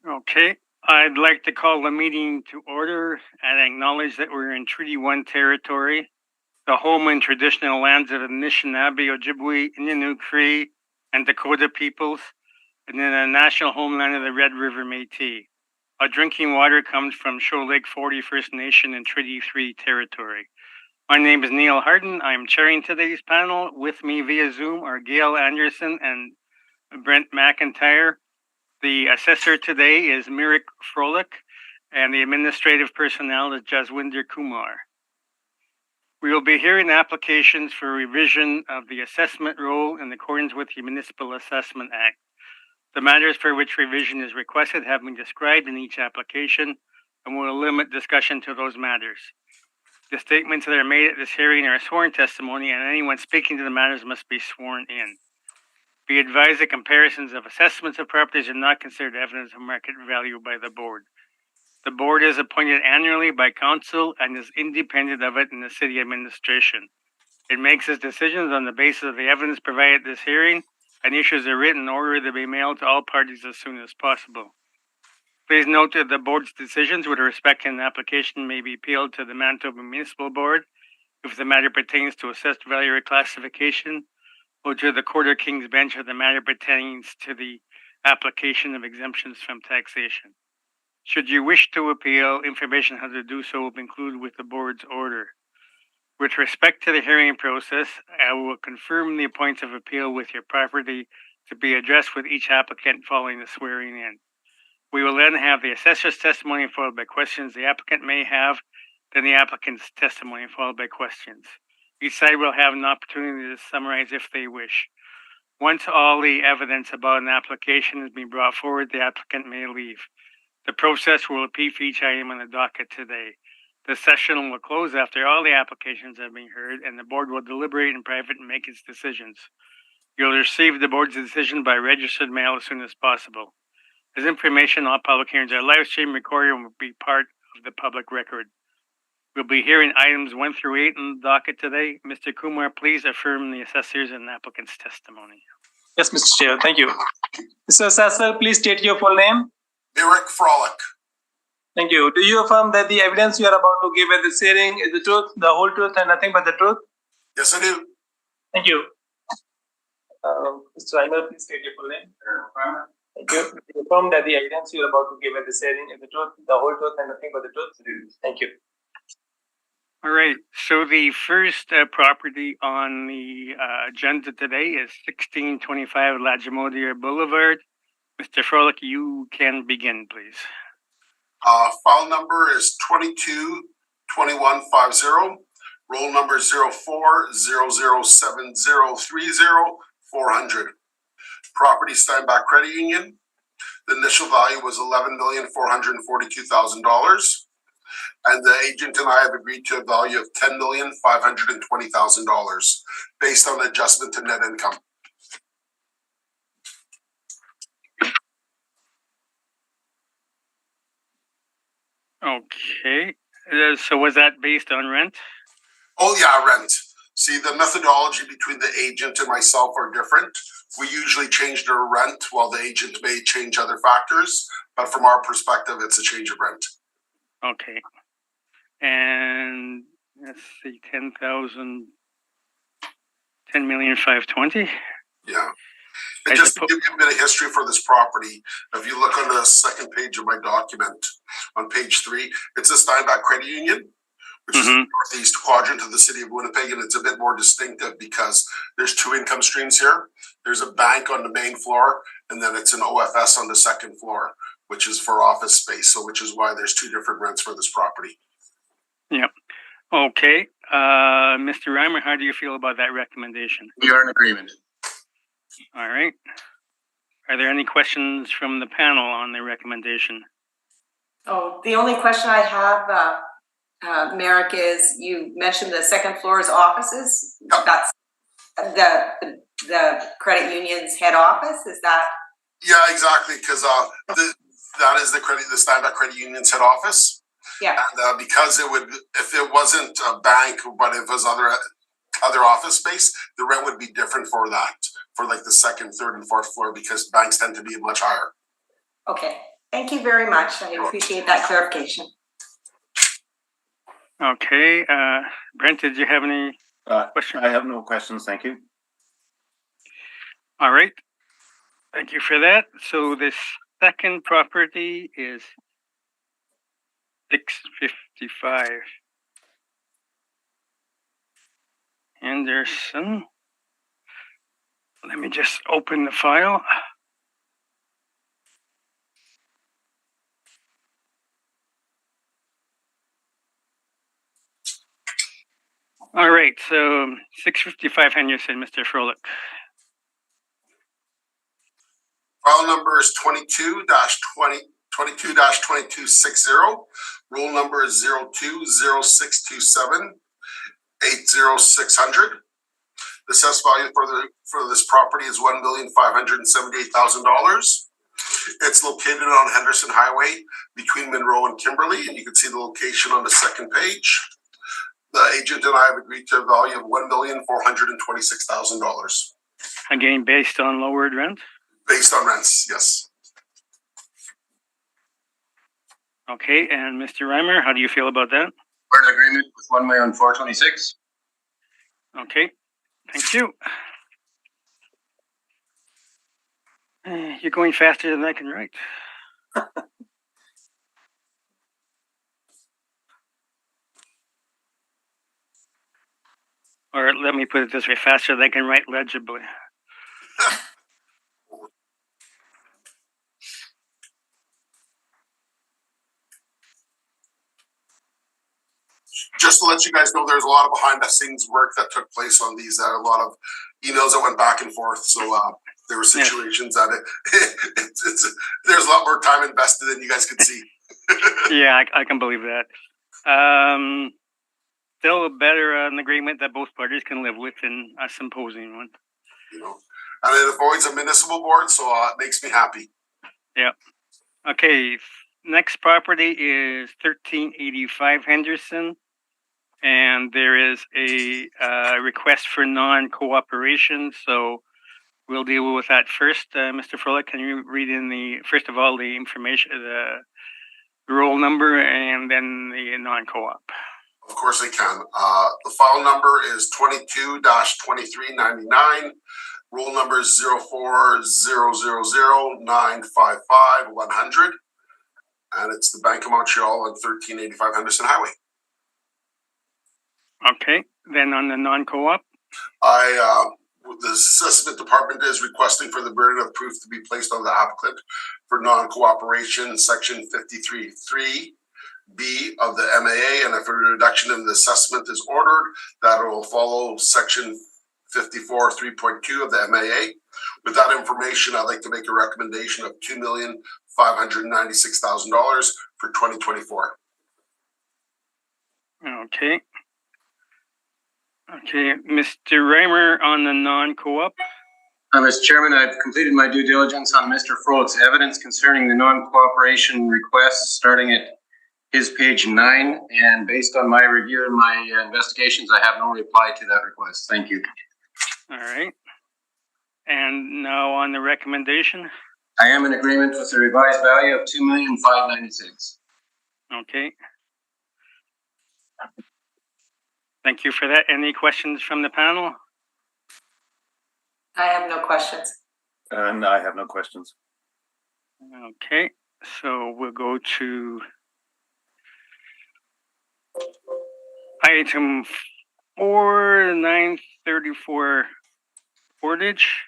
Okay, I'd like to call the meeting to order and acknowledge that we're in Treaty 1 territory, the home and traditional lands of the Anishinaabe, Ojibwe, Innu, Cree, and Dakota peoples, and in the national homeland of the Red River Métis. Our drinking water comes from Shoal Lake 40 First Nation in Treaty 3 territory. My name is Neil Harden. I'm chairing today's panel. With me via Zoom are Gail Anderson and Brent McIntyre. The assessor today is Mirik Frolik, and the administrative personnel is Jaswinder Kumar. We will be hearing applications for revision of the assessment roll in accordance with the Municipal Assessment Act. The matters for which revision is requested have been described in each application, and we'll limit discussion to those matters. The statements that are made at this hearing are sworn testimony, and anyone speaking to the matters must be sworn in. Be advised that comparisons of assessments of properties are not considered evidence of market value by the board. The board is appointed annually by council and is independent of it in the city administration. It makes its decisions on the basis of the evidence provided at this hearing and issues a written order to be mailed to all parties as soon as possible. Please note that the board's decisions with respect to an application may be appealed to the Manitoba Municipal Board if the matter pertains to assessed value reclassification, or to the Court of King's Bench if the matter pertains to the application of exemptions from taxation. Should you wish to appeal, information how to do so will be included with the board's order. With respect to the hearing process, I will confirm the points of appeal with your property to be addressed with each applicant following the swearing in. We will then have the assessor's testimony followed by questions the applicant may have, then the applicant's testimony followed by questions. Each side will have an opportunity to summarize if they wish. Once all the evidence about an application has been brought forward, the applicant may leave. The process will repeat for each item on the docket today. The session will close after all the applications have been heard, and the board will deliberate in private and make its decisions. You'll receive the board's decision by registered mail as soon as possible. As information, all public hearings are live stream recorded and will be part of the public record. We'll be hearing items 1 through 8 on the docket today. Mr. Kumar, please affirm the assessor's and applicant's testimony. Yes, Mr. Chair, thank you. Mr. Assessor, please state your full name. Mirik Frolik. Thank you. Do you affirm that the evidence you are about to give at this hearing is the truth, the whole truth, and nothing but the truth? Yes, I do. Thank you. Mr. Reimer, please state your full name. Thank you. Do you affirm that the evidence you are about to give at this hearing is the truth, the whole truth, and nothing but the truth? Thank you. All right, so the first property on the agenda today is 1625 Lajimodier Boulevard. Mr. Frolik, you can begin, please. File number is 222150. Roll number 04007030 Property Steinbach Credit Union. The initial value was $11,442,000. And the agent and I have agreed to a value of $10,520,000 based on adjustment to net income. Okay, so was that based on rent? Oh yeah, rent. See, the methodology between the agent and myself are different. We usually change their rent while the agent may change other factors, but from our perspective, it's a change of rent. Okay. And let's see, 10,520,000. Yeah. And just to give you a bit of history for this property, if you look on the second page of my document, on page 3, it's a Steinbach Credit Union, which is the northeast quadrant of the city of Winnipeg, and it's a bit more distinctive because there's 2 income streams here. There's a bank on the main floor, and then it's an OFS on the second floor, which is for office space, so which is why there's 2 different rents for this property. Yep. Okay. Mr. Reimer, how do you feel about that recommendation? We are in agreement. All right. Are there any questions from the panel on the recommendation? Oh, the only question I have, Mirik, is you mentioned the second floor is offices. Yep. That's the credit union's head office. Is that? Yeah, exactly. Because that is the Steinbach Credit Union's head office. Yeah. And because it would, if it wasn't a bank, but if it was other office space, the rent would be different for that, for like the second, third, and fourth floor, because banks tend to be much higher. Okay. Thank you very much. I appreciate that clarification. Okay, Brent, did you have any questions? I have no questions, thank you. All right. Thank you for that. So the second property is 655 Anderson. Let me just open the file. All right, so 655 Henderson, Mr. Froelich. File number is 22-22-2260. Roll number is 020627 80600. The assessed value for this property is $1,578,000. It's located on Henderson Highway between Monroe and Kimberley, and you can see the location on the second page. The agent and I have agreed to a value of $1,426,000. Again, based on lowered rent? Based on rents, yes. Okay, and Mr. Reimer, how do you feel about that? We're in agreement with $1,426,000. Okay, thank you. You're going faster than I can write. Or let me put it this way, faster than I can write legibly. Just to let you guys know, there's a lot of behind the scenes work that took place on these. A lot of emails that went back and forth. So there were situations that there's a lot more time invested than you guys could see. Yeah, I can believe that. Still a better an agreement that both parties can live with than us imposing one. You know, and it avoids a municipal board, so it makes me happy. Yeah. Okay. Next property is 1385 Henderson, and there is a request for non-cooperation. So we'll deal with that first. Mr. Froelich, can you read in first of all the information, the roll number, and then the non-co-op? Of course I can. The file number is 22-2399. Roll number is 04000955-100. And it's the Bank of Montreal on 1385 Henderson Highway. Okay. Then on the non-co-op? The assessment department is requesting for the burden of proof to be placed on the applicant for non-cooperation, section 53(3)(b) of the MAA, and if a reduction in the assessment is ordered, that will follow section 54(3.2) of the MAA. With that information, I'd like to make a recommendation of $2,596,000 for 2024. Okay. Okay, Mr. Reimer on the non-co-op. Mr. Chairman, I've completed my due diligence on Mr. Froelich's evidence concerning the non-cooperation request, starting at his page 9, and based on my review and my investigations, I have no reply to that request. Thank you. All right. And now on the recommendation? I am in agreement with the revised value of $2,596,000. Okay. Thank you for that. Any questions from the panel? I have no questions. And I have no questions. Okay, so we'll go to item 4934, Portage.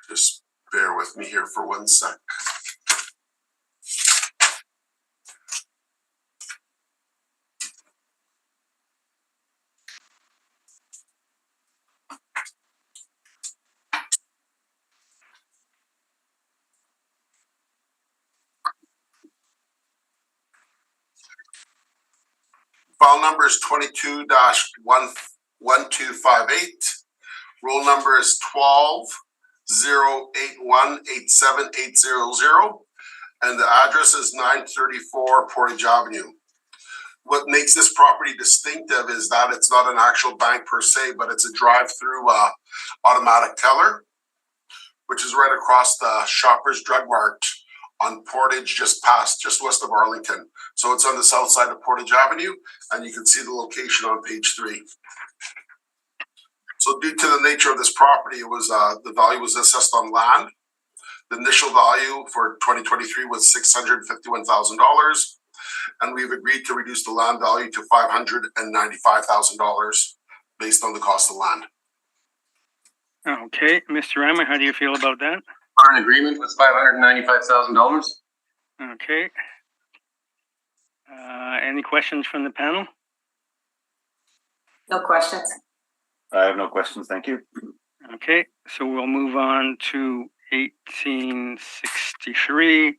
Just bear with me here for 1 sec. File number is 22-1258. Roll number is 12-081-87800. And the address is 934 Portage Avenue. What makes this property distinctive is that it's not an actual bank per se, but it's a drive-through automatic teller, which is right across the Shoppers Drug Mart on Portage, just west of Arlington. So it's on the south side of Portage Avenue, and you can see the location on page 3. So due to the nature of this property, it was the value was assessed on land. The initial value for 2023 was $651,000, and we've agreed to reduce the land value to $595,000 based on the cost of land. Okay, Mr. Reimer, how do you feel about that? Are in agreement with $595,000. Okay. Any questions from the panel? No questions. I have no questions, thank you. Okay, so we'll move on to 1863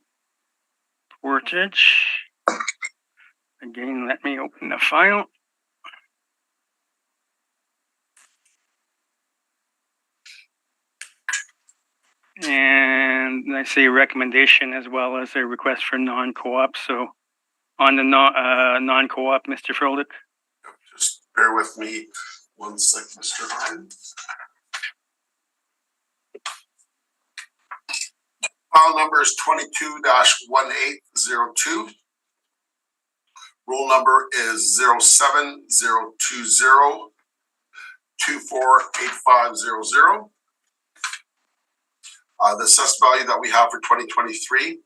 Portage. Again, let me open the file. And I see a recommendation as well as a request for non-co-op. So on the non-co-op, Mr. Froelich. Just bear with me 1 sec, Mr. Ryan. File number is 22-1802. Roll number is 07020248500. The assessed value that we have for 2023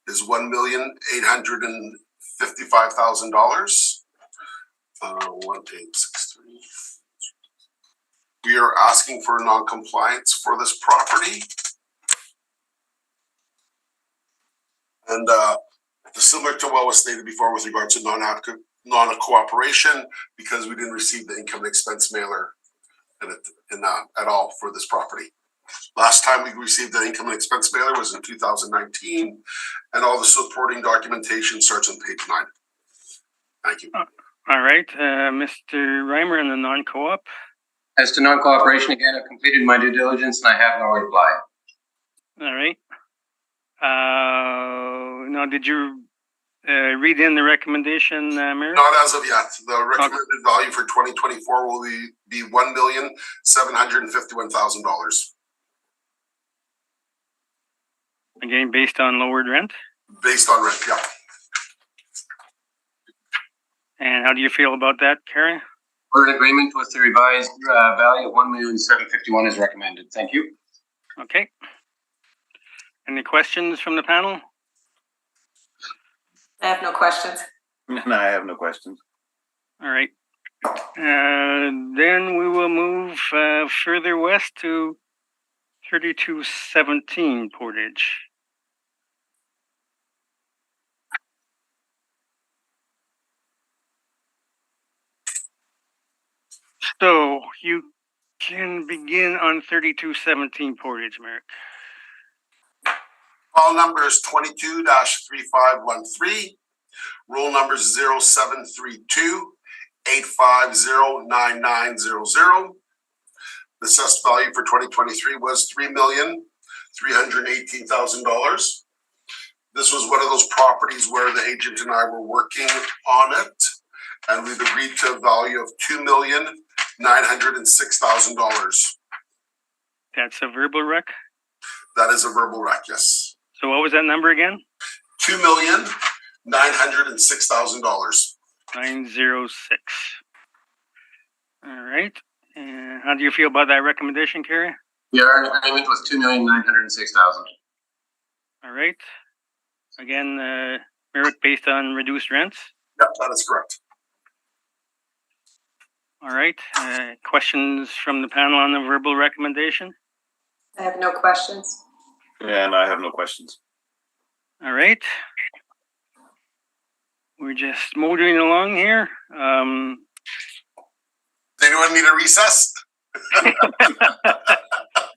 is $1,855,000. 1863. We are asking for non-compliance for this property. And similar to what was stated before with regard to non-cooperation, because we didn't receive the income and expense mailer at all for this property. Last time we received the income and expense mailer was in 2019, and all the supporting documentation starts on page 9. Thank you. All right, Mr. Reimer and the non-co-op. As to non-cooperation, again, I've completed my due diligence and I have no reply. All right. Now, did you read in the recommendation, Mayor? Not as of yet. The recommended value for 2024 will be $1,751,000. Again, based on lowered rent? Based on rent, yeah. And how do you feel about that, Carrie? We're in agreement with the revised value of $1,751,000 is recommended. Thank you. Okay. Any questions from the panel? I have no questions. And I have no questions. All right. Then we will move further west to 3217 Portage. So you can begin on 3217 Portage, Merrick. File number is 22-3513. Roll number is 0732-850-9900. The assessed value for 2023 was $3,318,000. This was one of those properties where the agent and I were working on it, and we've agreed to a value of $2,906,000. That's a verbal rec? That is a verbal rec, yes. So what was that number again? $2,906,000. 906. All right. And how do you feel about that recommendation, Carrie? We are in agreement with $2,906,000. All right. Again, merit based on reduced rents? Yep, that is correct. All right. Questions from the panel on the verbal recommendation? I have no questions. And I have no questions. All right. We're just motoring along here. Does anyone need a recess?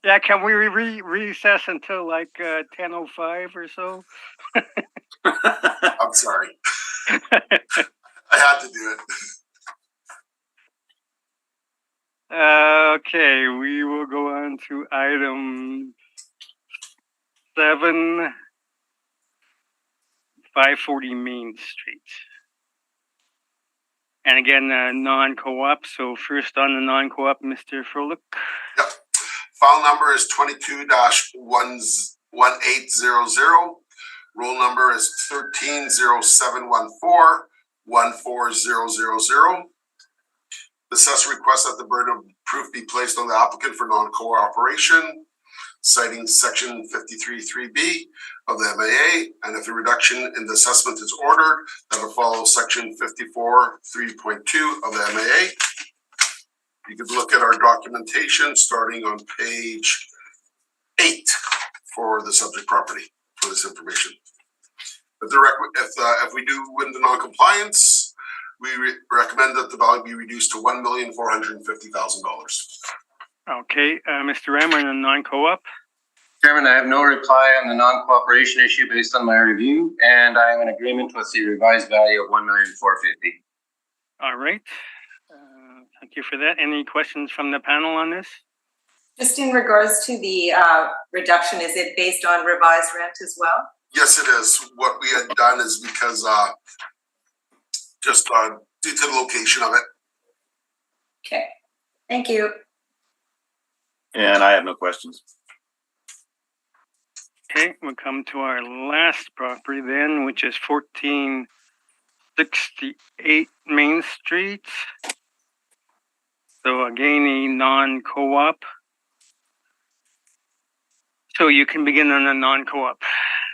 Yeah, can we recess until like 10:05 or so? I'm sorry. I had to do it. Okay, we will go on to item 7, 540 Main Street. And again, non-co-op. So first on the non-co-op, Mr. Froelich. Yep. File number is 22-1800. Roll number is 130714-14000. The assessor requests that the burden of proof be placed on the applicant for non-cooperation, citing section 53(3)B of the MAA, and if the reduction in the assessment is ordered, that will follow section 54(3.2) of the MAA. You can look at our documentation starting on page 8 for the subject property for this information. If we do win the non-compliance, we recommend that the value be reduced to $1,450,000. Okay, Mr. Reimer on the non-co-op. Chairman, I have no reply on the non-cooperation issue based on my review, and I am in agreement with the revised value of $1,450,000. All right. Thank you for that. Any questions from the panel on this? Just in regards to the reduction, is it based on revised rent as well? Yes, it is. What we had done is because due to the location of it. Okay, thank you. And I have no questions. Okay, we'll come to our last property then, which is 1468 Main Street. So again, a non-co-op. So you can begin on a non-co-op,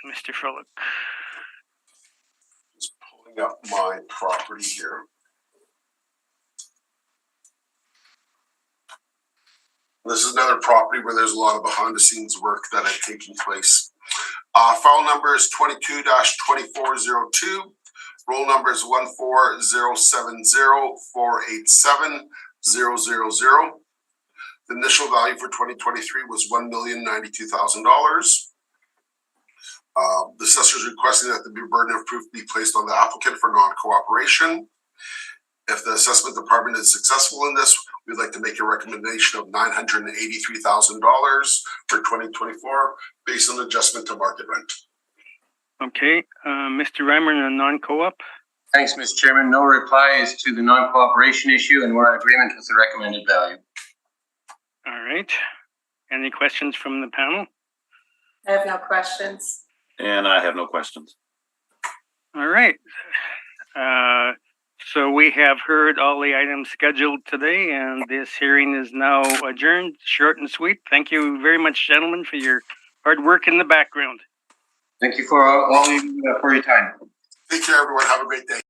Mr. Froelich. Just pulling up my property here. This is another property where there's a lot of behind-the-scenes work that had taken place. File number is 22-2402. Roll number is 14070487000. The initial value for 2023 was $1,092,000. The assessor is requesting that the burden of proof be placed on the applicant for non-cooperation. If the assessment department is successful in this, we'd like to make a recommendation of $983,000 for 2024 based on adjustment to market rent. Okay, Mr. Reimer on a non-co-op. Thanks, Mr. Chairman. No reply is to the non-cooperation issue, and we're in agreement with the recommended value. All right. Any questions from the panel? I have no questions. And I have no questions. All right. So we have heard all the items scheduled today, and this hearing is now adjourned. Short and sweet. Thank you very much, gentlemen, for your hard work in the background. Thank you for all of you for your time. Take care, everyone. Have a great day.